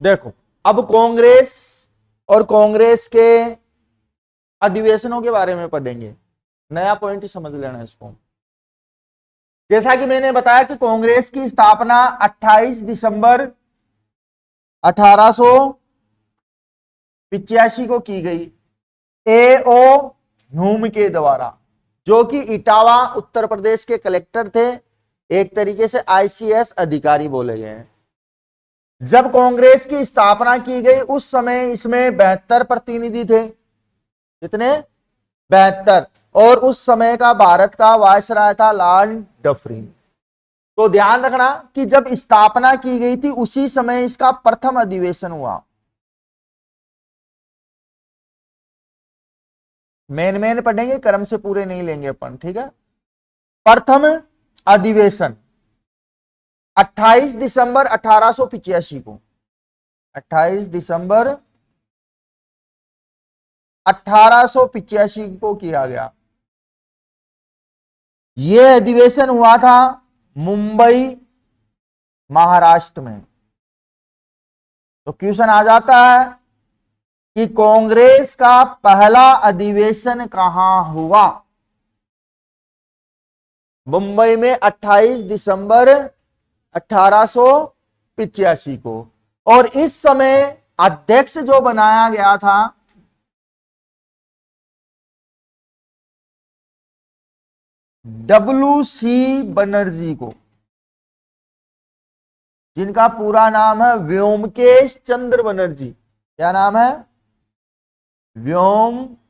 देखो, अब कांग्रेस और कांग्रेस के अधिवेशनों के बारे में पढ़ेंगे। नया पॉइंट ही समझ लेना इसको। जैसा कि मैंने बताया कि कांग्रेस की स्थापना 28 दिसंबर 1885 को की गई ए.ओ. ह्यूम के द्वारा, जो कि इटावा उत्तर प्रदेश के कलेक्टर थे, एक तरीके से आईसीएस अधिकारी बोले गए हैं। जब कांग्रेस की स्थापना की गई उस समय इसमें 72 प्रतिनिधि थे। कितने? 72। और उस समय का भारत का वायसराय था लॉर्ड डफरिन। तो ध्यान रखना कि जब स्थापना की गई थी उसी समय इसका प्रथम अधिवेशन हुआ। मेन पढ़ेंगे, क्रम से पूरे नहीं लेंगे अपन, ठीक है। प्रथम अधिवेशन 28 दिसंबर 1885 को, 28 दिसंबर 1885 को किया गया। यह अधिवेशन हुआ था मुंबई, महाराष्ट्र में। तो क्वेश्चन आ जाता है कि कांग्रेस का पहला अधिवेशन कहां हुआ? मुंबई में 28 दिसंबर 1885 को। और इस समय अध्यक्ष जो बनाया गया था डब्ल्यू.सी. बनर्जी को, जिनका पूरा नाम है व्योमकेश चंद्र बनर्जी। क्या नाम है? व्योमकेश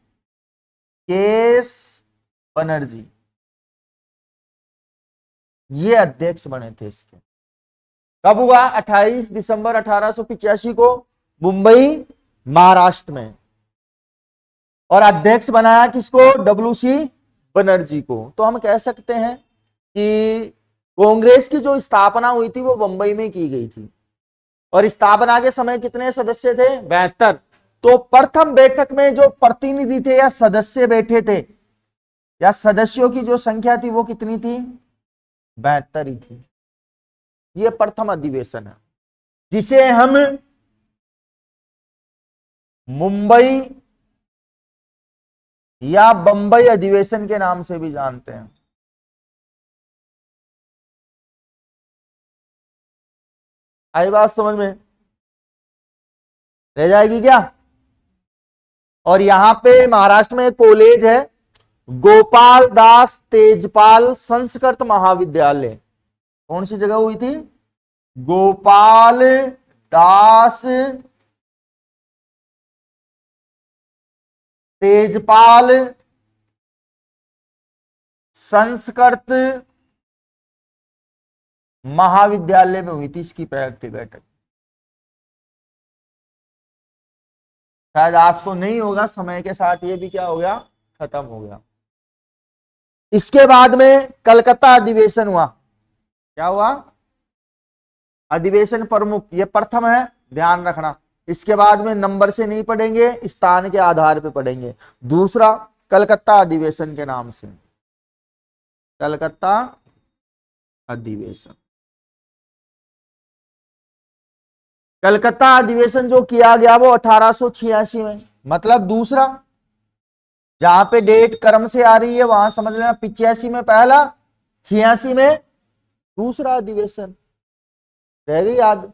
बनर्जी। ये अध्यक्ष बने थे इसके। कब हुआ? 28 दिसंबर 1885 को, मुंबई, महाराष्ट्र में। और अध्यक्ष बनाया किसको? डब्ल्यू.सी. बनर्जी को। तो हम कह सकते हैं कि कांग्रेस की जो स्थापना हुई थी वो मुंबई में की गई थी। और स्थापना के समय कितने सदस्य थे? 72। तो प्रथम बैठक में जो प्रतिनिधि थे या सदस्य बैठे थे, या सदस्यों की जो संख्या थी वो कितनी थी? 72 ही थी। यह प्रथम अधिवेशन है, जिसे हम मुंबई या बंबई अधिवेशन के नाम से भी जानते हैं। आई बात समझ में? रह जाएगी क्या? और यहां पे महाराष्ट्र में एक कॉलेज है, गोपाल दास तेजपाल संस्कृत महाविद्यालय। कौन सी जगह हुई थी? गोपाल दास तेजपाल संस्कृत महाविद्यालय में हुई थी इसकी पहली बैठक। शायद आज तो नहीं होगा, समय के साथ ये भी क्या हो गया? खत्म हो गया। इसके बाद में कलकत्ता अधिवेशन हुआ। क्या हुआ? अधिवेशन प्रमुख, ये प्रथम है, ध्यान रखना। इसके बाद में नंबर से नहीं पढ़ेंगे, स्थान के आधार पे पढ़ेंगे। दूसरा कलकत्ता अधिवेशन के नाम से, कलकत्ता अधिवेशन। कलकत्ता अधिवेशन जो किया गया वो 1886 में, मतलब दूसरा। जहां पे डेट क्रम से आ रही है वहां समझ लेना, 85 में पहला, 86 में दूसरा अधिवेशन। रह गई याद?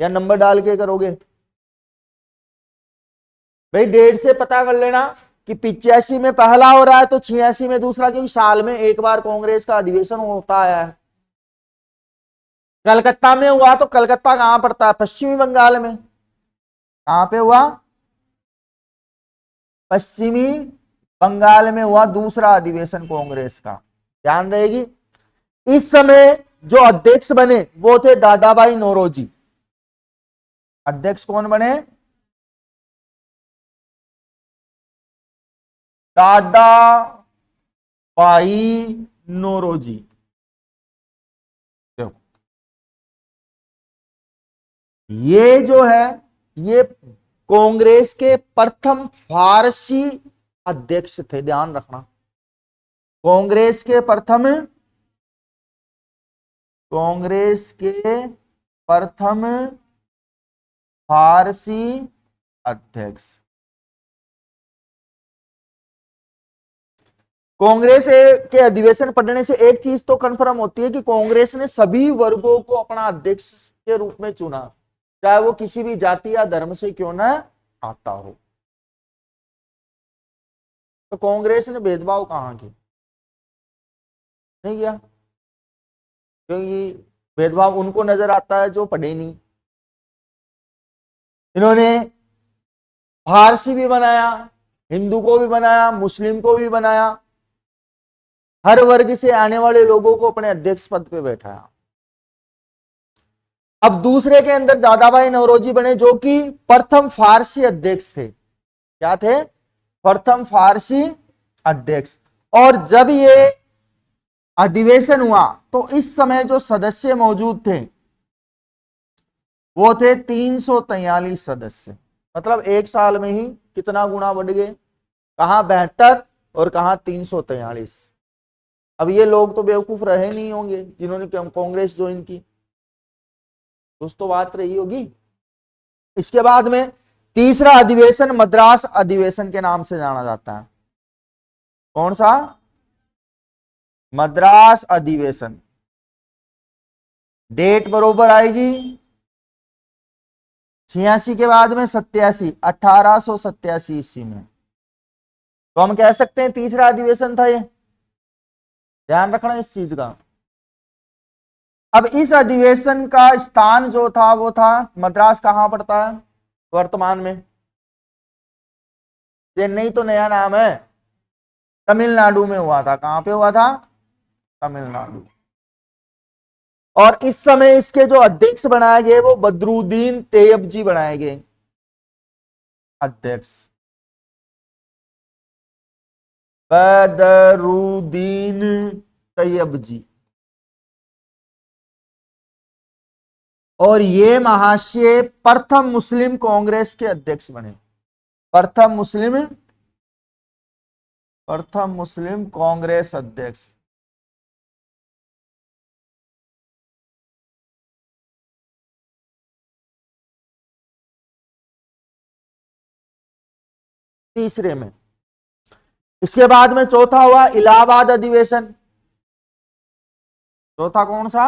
या नंबर डाल के करोगे? भाई डेट से पता कर लेना कि 85 में पहला हो रहा है तो 86 में दूसरा, क्योंकि साल में एक बार कांग्रेस का अधिवेशन होता है। कलकत्ता में हुआ तो कलकत्ता कहां पड़ता है? पश्चिमी बंगाल में। कहां पे हुआ? पश्चिमी बंगाल में हुआ दूसरा अधिवेशन कांग्रेस का। ध्यान रहेगी। इस समय जो अध्यक्ष बने वो थे दादाभाई नौरोजी। अध्यक्ष कौन बने? दादाभाई नौरोजी। ये जो है ये कांग्रेस के प्रथम फारसी अध्यक्ष थे, ध्यान रखना। कांग्रेस के प्रथम फारसी अध्यक्ष। कांग्रेस के अधिवेशन पढ़ने से एक चीज तो कंफर्म होती है कि कांग्रेस ने सभी वर्गों को अपना अध्यक्ष के रूप में चुना, चाहे वो किसी भी जाति या धर्म से क्यों ना आता हो। तो कांग्रेस ने भेदभाव कहां किया? नहीं किया, क्योंकि भेदभाव उनको नजर आता है जो पढ़े नहीं। इन्होंने फारसी भी बनाया, हिंदू को भी बनाया, मुस्लिम को भी बनाया, हर वर्ग से आने वाले लोगों को अपने अध्यक्ष पद पे बैठाया। अब दूसरे के अंदर दादाभाई नौरोजी बने, जो कि प्रथम फारसी अध्यक्ष थे। क्या थे? प्रथम फारसी अध्यक्ष। और जब ये अधिवेशन हुआ तो इस समय जो सदस्य मौजूद थे वो थे 343 सदस्य। मतलब एक साल में ही कितना गुना बढ़ गए, कहां 72 और कहां 343। अब ये लोग तो बेवकूफ रहे नहीं होंगे जिन्होंने कांग्रेस ज्वाइन की, दोस्तों बात रही होगी। इसके बाद में तीसरा अधिवेशन मद्रास अधिवेशन के नाम से जाना जाता है। कौन सा? मद्रास अधिवेशन। डेट बरोबर आएगी 86 के बाद में 87, 1887 ईस्वी में। तो हम कह सकते हैं तीसरा अधिवेशन था ये, ध्यान रखना इस चीज का। अब इस अधिवेशन का स्थान जो था वो था मद्रास। कहां पड़ता है वर्तमान में? चेन्नई तो नया नाम है, तमिलनाडु में हुआ था। कहां पे हुआ था? तमिलनाडु। और इस समय इसके जो अध्यक्ष बनाए गए वो बदरुद्दीन तैयबजी बनाए गए अध्यक्ष। बदरुद्दीन तैयबजी। और ये महाशय प्रथम मुस्लिम कांग्रेस के अध्यक्ष बने। प्रथम मुस्लिम कांग्रेस अध्यक्ष। तीसरे में। इसके बाद में चौथा हुआ इलाहाबाद अधिवेशन। चौथा कौन सा?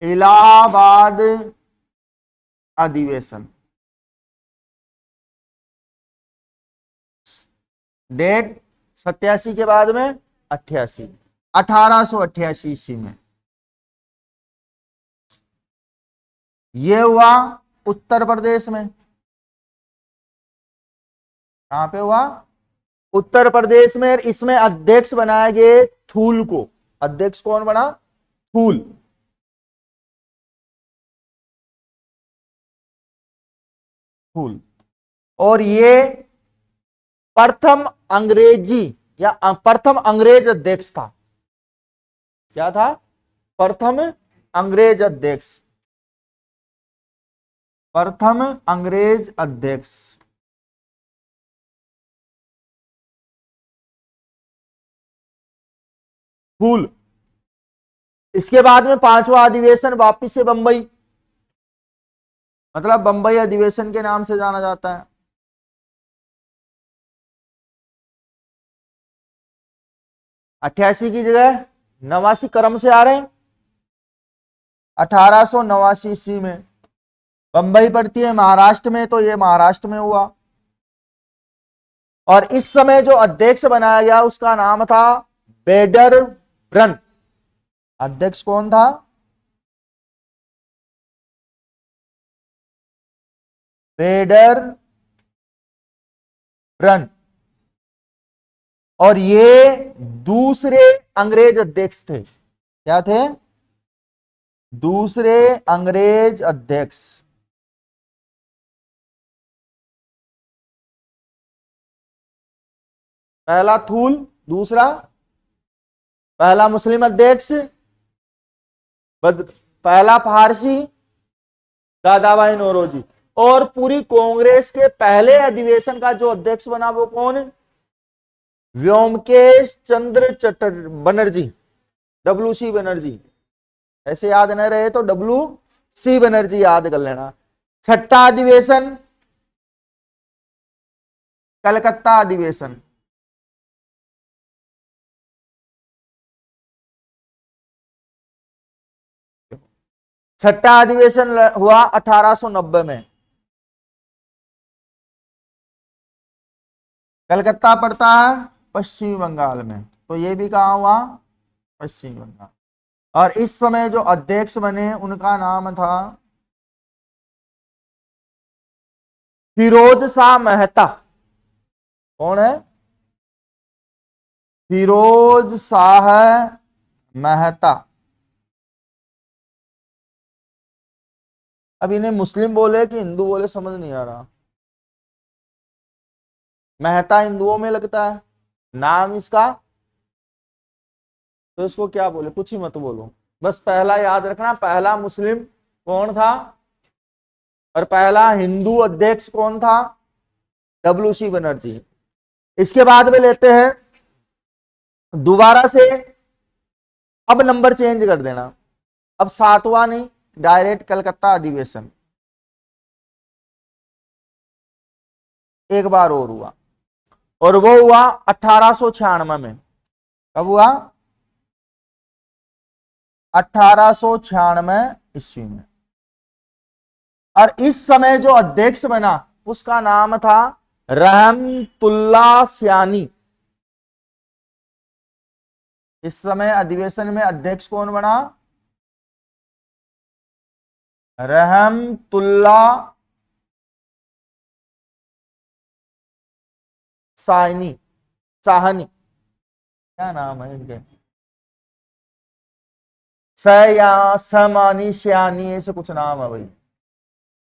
इलाहाबाद अधिवेशन। डेट 87 के बाद में 88, 1888 ईस्वी में। यह हुआ उत्तर प्रदेश में। कहां पे हुआ? उत्तर प्रदेश में। इसमें अध्यक्ष बनाए गए थूल को। अध्यक्ष कौन बना? थूल। थूल। और ये प्रथम अंग्रेजी या प्रथम अंग्रेज अध्यक्ष था। क्या था? प्रथम अंग्रेज अध्यक्ष। प्रथम अंग्रेज अध्यक्ष। फूल। इसके बाद में पांचवा अधिवेशन वापिस से बंबई, मतलब बंबई अधिवेशन के नाम से जाना जाता है। अट्ठासी की जगह 89 क्रम से आ रहे हैं। 1889 ईस्वी में बंबई पड़ती है महाराष्ट्र में, तो ये महाराष्ट्र में हुआ। और इस समय जो अध्यक्ष बनाया गया उसका नाम था बेडर ब्रन। अध्यक्ष कौन था? बेडर ब्रन। और ये दूसरे अंग्रेज अध्यक्ष थे। क्या थे? दूसरे अंग्रेज अध्यक्ष। पहला थूल, दूसरा पहला मुस्लिम अध्यक्ष, पहला फारसी दादाभाई नौरोजी। और पूरी कांग्रेस के पहले अधिवेशन का जो अध्यक्ष बना वो कौन है? व्योमकेश चंद्र बनर्जी, WC बनर्जी। ऐसे याद न रहे तो सी बनर्जी याद कर लेना। छठा अधिवेशन कलकत्ता अधिवेशन। छठा अधिवेशन हुआ 1890 में। कलकत्ता पड़ता है पश्चिमी बंगाल में, तो ये भी कहा हुआ पश्चिमी बंगाल। और इस समय जो अध्यक्ष बने उनका नाम था फिरोज शाह मेहता। कौन है? फिरोज शाह मेहता। अब इन्हें मुस्लिम बोले कि हिंदू बोले समझ नहीं आ रहा। मेहता हिंदुओं में लगता है नाम इसका, तो इसको क्या बोले? कुछ ही मत बोलो, बस पहला याद रखना। पहला मुस्लिम कौन था और पहला हिंदू अध्यक्ष कौन था? डब्ल्यू.सी. बनर्जी। इसके बाद में लेते हैं दोबारा से, अब नंबर चेंज कर देना, अब सातवां नहीं, डायरेक्ट कलकत्ता अधिवेशन एक बार और हुआ, और वो हुआ 1896 में। कब हुआ? 1896 ईस्वी में। और इस समय जो अध्यक्ष बना उसका नाम था रहमतुल्लाह सियानी। इस समय अधिवेशन में अध्यक्ष कौन बना? रहमतुल्लाह साहनी। साहनी क्या नाम है इनके? सया समानी श्यानी ऐसे कुछ नाम है भाई,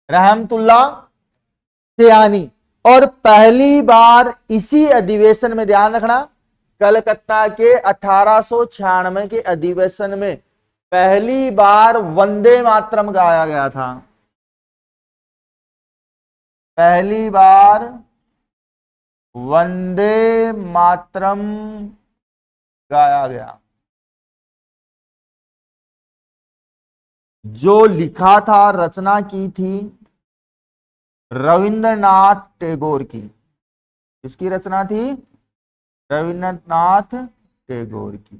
रहमतुल्लाह सियानी। और पहली बार इसी अधिवेशन में, ध्यान रखना, कलकत्ता के 1896 के अधिवेशन में पहली बार वंदे मातरम गाया गया था। पहली बार वंदे मातरम गाया गया। जो लिखा था, रचना की थी रविंद्रनाथ टैगोर की। किसकी रचना थी? रविंद्रनाथ टैगोर की।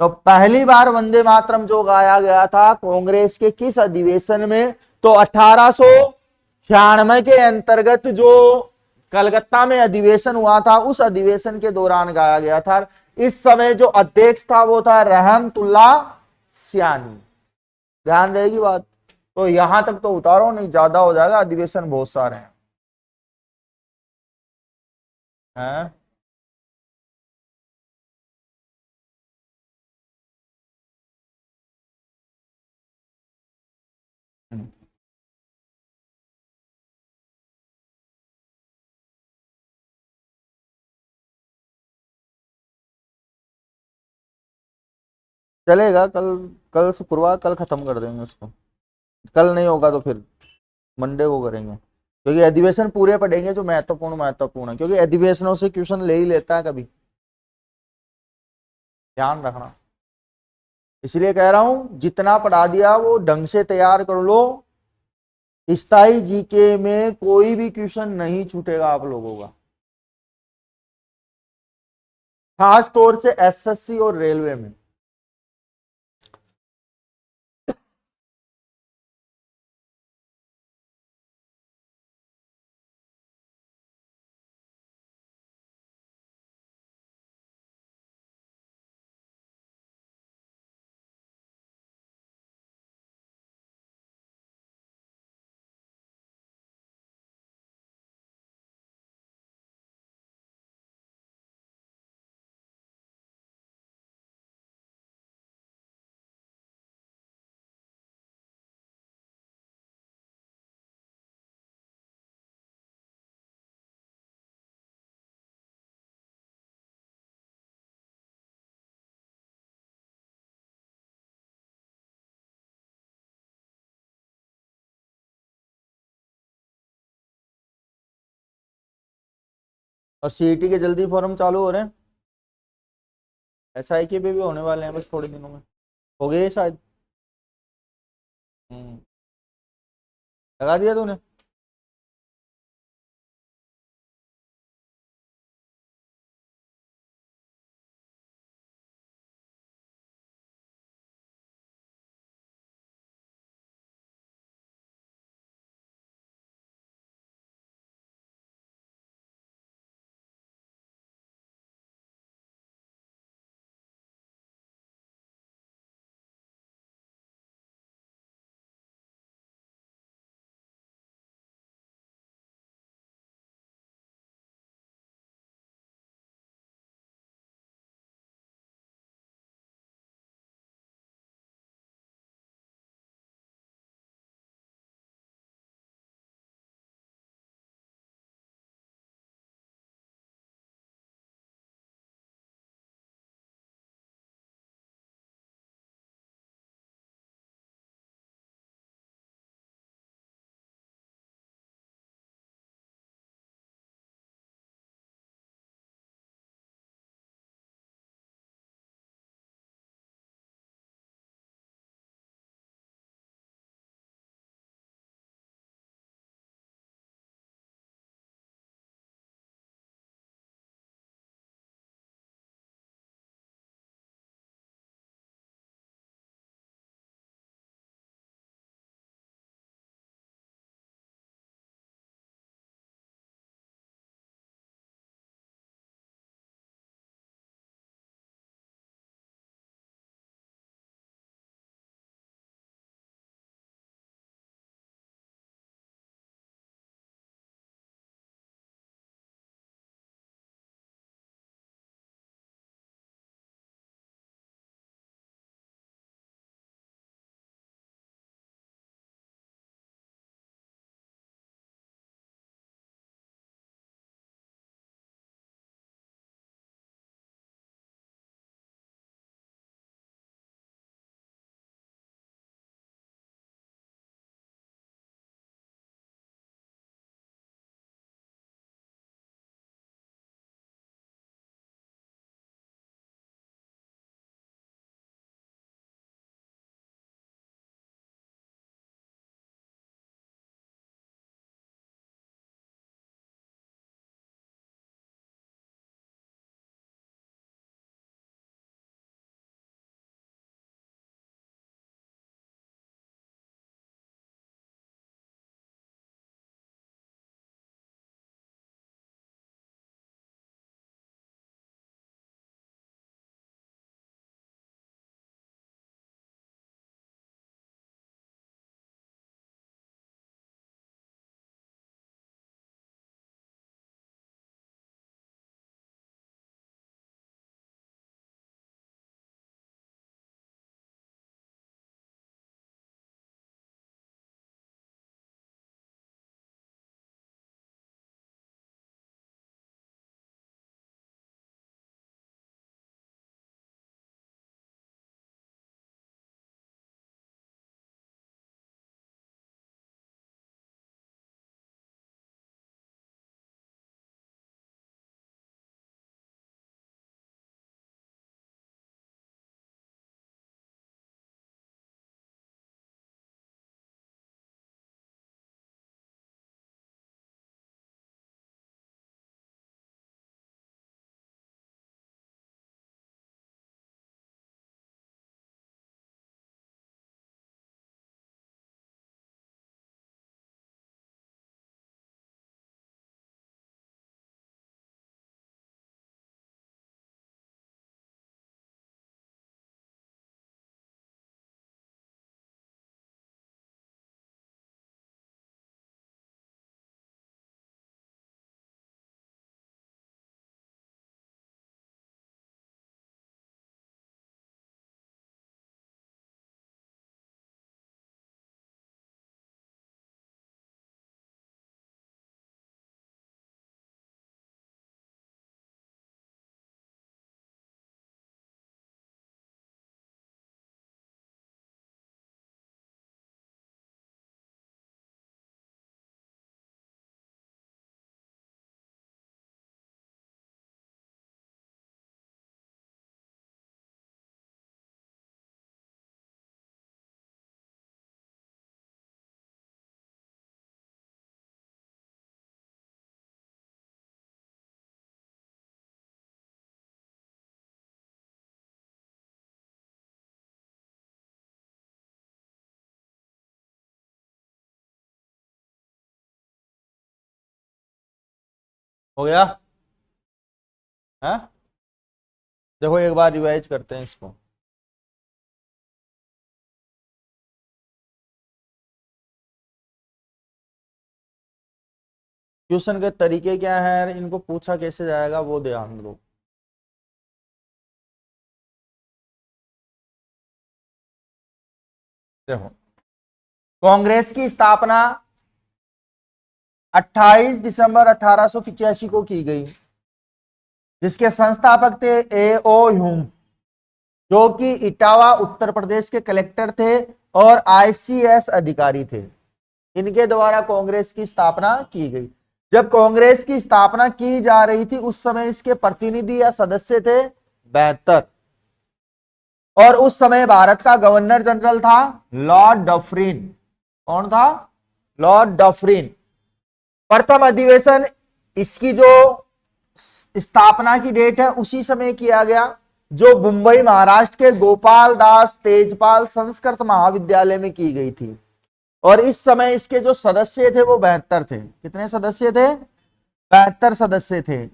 तो पहली बार वंदे मातरम जो गाया गया था कांग्रेस के किस अधिवेशन में? तो 1896 के अंतर्गत जो कलकत्ता में अधिवेशन हुआ था उस अधिवेशन के दौरान गाया गया था। इस समय जो अध्यक्ष था वो था रहमतुल्लाह सियानी। ध्यान रहेगी बात। तो यहां तक तो उतारो, नहीं ज्यादा हो जाएगा, अधिवेशन बहुत सारे हैं। चलेगा कल, कल शुक्रवार, कल खत्म कर देंगे उसको। कल नहीं होगा तो फिर मंडे को करेंगे, क्योंकि अधिवेशन पूरे पढ़ेंगे जो महत्वपूर्ण महत्वपूर्ण है, क्योंकि अधिवेशनों से क्वेश्चन ले ही लेता है कभी, ध्यान रखना। इसलिए कह रहा हूं जितना पढ़ा दिया वो ढंग से तैयार कर लो। स्थाई जीके में कोई भी क्वेश्चन नहीं छूटेगा आप लोगों का, खास तौर से एसएससी और रेलवे में। और सीईटी के जल्दी फॉर्म चालू हो रहे हैं, एसआई के भी होने वाले हैं बस थोड़े दिनों में, हो गए शायद। लगा दिया तूने? हो गया? हाँ, देखो एक बार रिवाइज करते हैं इसको। क्वेश्चन के तरीके क्या है, इनको पूछा कैसे जाएगा वो ध्यान दो। देखो, कांग्रेस की स्थापना 28 दिसंबर 1885 को की गई, जिसके संस्थापक थे ए ओ ह्यूम, जो कि इटावा उत्तर प्रदेश के कलेक्टर थे और आईसीएस अधिकारी थे। इनके द्वारा कांग्रेस की स्थापना की गई। जब कांग्रेस की स्थापना की जा रही थी उस समय इसके प्रतिनिधि या सदस्य थे 72, और उस समय भारत का गवर्नर जनरल था लॉर्ड डफरिन। कौन था? Lord Dufferin. प्रथम अधिवेशन इसकी जो स्थापना की डेट है उसी समय किया गया, जो मुंबई महाराष्ट्र के गोपाल दास तेजपाल संस्कृत महाविद्यालय में की गई थी। और इस समय इसके जो सदस्य थे वो 72 थे। कितने सदस्य थे? 72 सदस्य थे।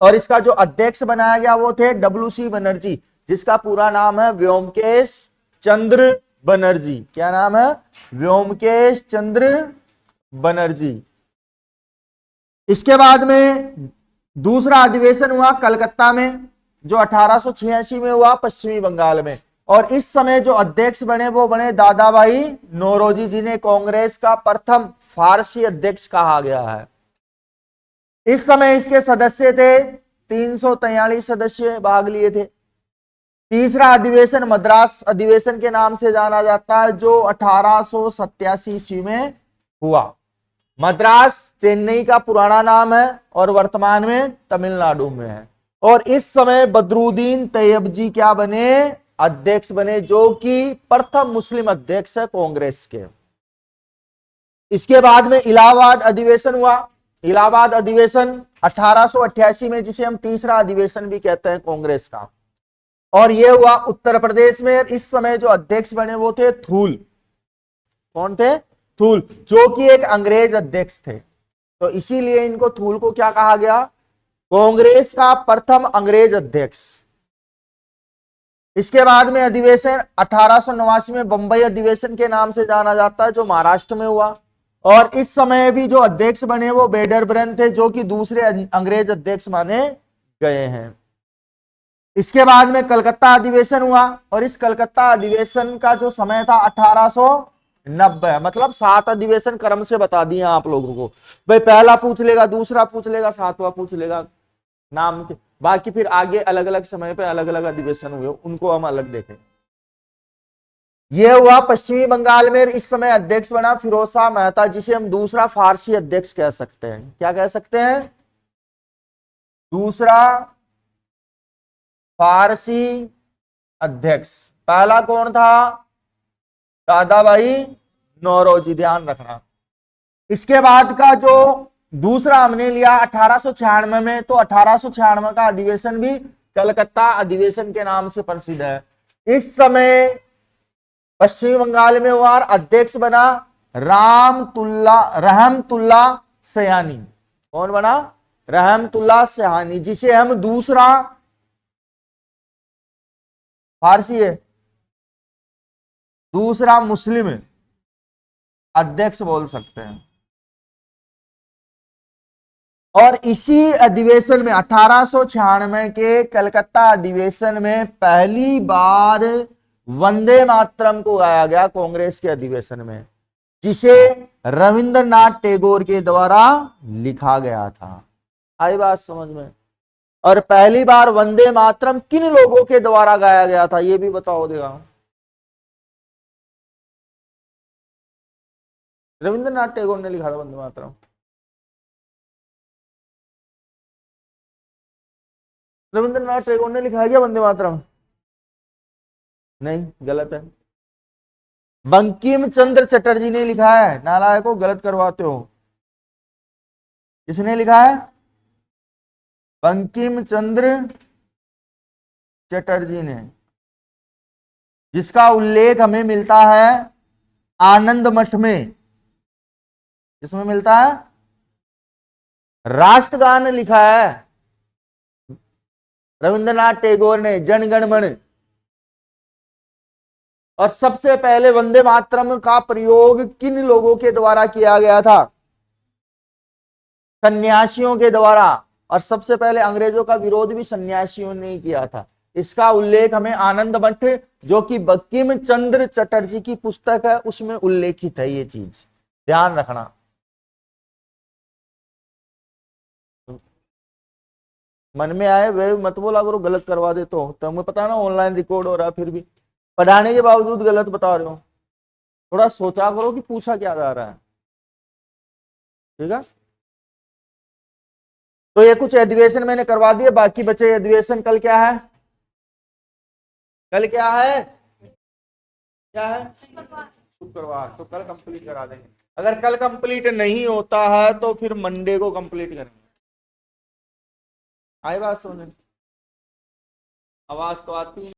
और इसका जो अध्यक्ष बनाया गया वो थे डब्ल्यू.सी. बनर्जी, जिसका पूरा नाम है व्योमकेश चंद्र बनर्जी। क्या नाम है? व्योमकेश चंद्र बनर्जी। इसके बाद में दूसरा अधिवेशन हुआ कलकत्ता में, जो 1886 में हुआ पश्चिमी बंगाल में। और इस समय जो अध्यक्ष बने वो बने दादा भाई नौरोजी, जिन्हें कांग्रेस का प्रथम फारसी अध्यक्ष कहा गया है। इस समय इसके सदस्य थे 343 सदस्य भाग लिए थे। तीसरा अधिवेशन मद्रास अधिवेशन के नाम से जाना जाता है, जो 1887 ईस्वी में हुआ। मद्रास चेन्नई का पुराना नाम है और वर्तमान में तमिलनाडु में है। और इस समय बदरुद्दीन तैयबजी क्या बने? अध्यक्ष बने, जो कि प्रथम मुस्लिम अध्यक्ष है कांग्रेस के। इसके बाद में इलाहाबाद अधिवेशन हुआ। इलाहाबाद अधिवेशन 1888 में, जिसे हम तीसरा अधिवेशन भी कहते हैं कांग्रेस का, और यह हुआ उत्तर प्रदेश में। इस समय जो अध्यक्ष बने वो थे थूल। कौन थे? थूल, जो कि एक अंग्रेज अध्यक्ष थे। तो इसीलिए इनको थूल को क्या कहा गया? कांग्रेस का प्रथम अंग्रेज अध्यक्ष। इसके बाद में अधिवेशन 1889 में बंबई अधिवेशन के नाम से जाना जाता है, जो महाराष्ट्र में हुआ। और इस समय भी जो अध्यक्ष बने वो वेडरबर्न थे, जो कि दूसरे अंग्रेज अध्यक्ष माने गए हैं। इसके बाद में कलकत्ता अधिवेशन हुआ, और इस कलकत्ता अधिवेशन का जो समय था 1890, मतलब 7 अधिवेशन क्रम से बता दिए आप लोगों को। भाई पहला पूछ लेगा, दूसरा पूछ लेगा, 7वां पूछ लेगा नाम के। बाकी फिर आगे अलग अलग समय पे अलग अलग अधिवेशन हुए, उनको हम अलग देखेंगे। यह हुआ पश्चिमी बंगाल में। इस समय अध्यक्ष बना फिरोज शाह मेहता, जिसे हम दूसरा फारसी अध्यक्ष कह सकते हैं। क्या कह सकते हैं? दूसरा फारसी अध्यक्ष। पहला कौन था? दादा भाई नौरोजी, ध्यान रखना। इसके बाद का जो दूसरा हमने लिया 1896 में, तो 1896 का अधिवेशन भी कलकत्ता अधिवेशन के नाम से प्रसिद्ध है। इस समय पश्चिमी बंगाल में हुआ और अध्यक्ष बना रहमतुल्ला सयानी। कौन बना? रहमतुल्ला सयानी, जिसे हम दूसरा फारसी है, दूसरा मुस्लिम अध्यक्ष बोल सकते हैं। और इसी अधिवेशन में 1896 के कलकत्ता अधिवेशन में पहली बार वंदे मातरम को गाया गया कांग्रेस के अधिवेशन में, जिसे रविंद्रनाथ टैगोर के द्वारा लिखा गया था। आई बात समझ में? और पहली बार वंदे मातरम किन लोगों के द्वारा गाया गया था ये भी बताओ देगा। रविंद्रनाथ टैगोर ने लिखा था वंदे मातरम। रविंद्रनाथ टैगोर ने लिखा है क्या वंदे मातरम? नहीं, गलत है। बंकिम चंद्र चटर्जी ने लिखा है। नालायकों, गलत करवाते हो। किसने लिखा है? बंकिम चंद्र चटर्जी ने, जिसका उल्लेख हमें मिलता है आनंद मठ में। किसमें मिलता है? राष्ट्रगान लिखा है रविंद्रनाथ टैगोर ने, जन गण मन। और सबसे पहले वंदे मातरम का प्रयोग किन लोगों के द्वारा किया गया था? सन्यासियों के द्वारा। और सबसे पहले अंग्रेजों का विरोध भी सन्यासियों ने ही किया था। इसका उल्लेख हमें आनंद मठ, जो कि बंकिम चंद्र चटर्जी की पुस्तक है, उसमें उल्लेखित है। ये चीज ध्यान रखना। मन में आए वे मत बोला करो, गलत करवा दे तो तुम्हें पता ना ऑनलाइन रिकॉर्ड हो रहा है, फिर भी पढ़ाने के बावजूद गलत बता रहे हो। थोड़ा सोचा करो कि पूछा क्या जा रहा है। ठीक है, तो ये कुछ अधिवेशन मैंने करवा दिए, बाकी बचे अधिवेशन। कल क्या है? कल क्या है? क्या है? शुक्रवार। तो कल कंप्लीट करा देंगे। अगर कल कंप्लीट नहीं होता है तो फिर मंडे को कंप्लीट करेंगे। आई बात समझ? आवाज तो आती है।